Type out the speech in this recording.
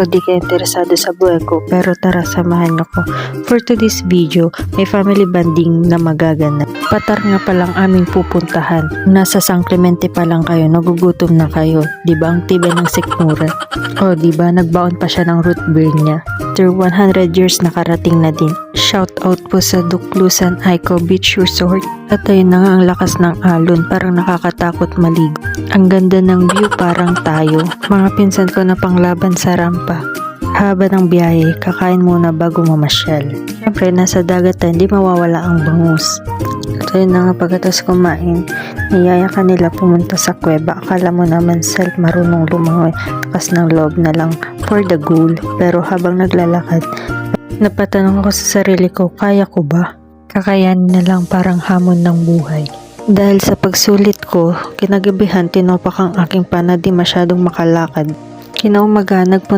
o di ka interesado sa buhay ko, pero tara samahan niyo ko. For today's video, may family bonding na magaganap. Patar nga palang aming pupuntahan. Nasa San Clemente pa lang kayo, nagugutom na kayo. Diba ang tibay ng sikmura? O diba nagbaon pa siya ng root beer niya. After 100 years nakarating na din. Shout out po sa Duklusan Ico Beach Resort. At ayun na nga ang lakas ng alon, parang nakakatakot maligo. Ang ganda ng view, parang tayo. Mga pinsan ko na panglaban sa rampa. Haba ng biyahe, kakain muna bago mamasyal. Siyempre, nasa dagat tayo, hindi mawawala ang bangus. At ayun na nga pagkatas kumain, niyaya ka nila pumunta sa kuweba. Akala mo naman self marunong lumangoy, lakas ng loob na lang for the goal. Pero habang naglalakad, napatanong ako sa sarili ko, kaya ko ba? Kakayanin na lang, parang hamon ng buhay. Dahil sa pagsulit ko, kinagabihan tinopak ang aking pana, di masyadong makalakad. Kinaumaga, nagpunta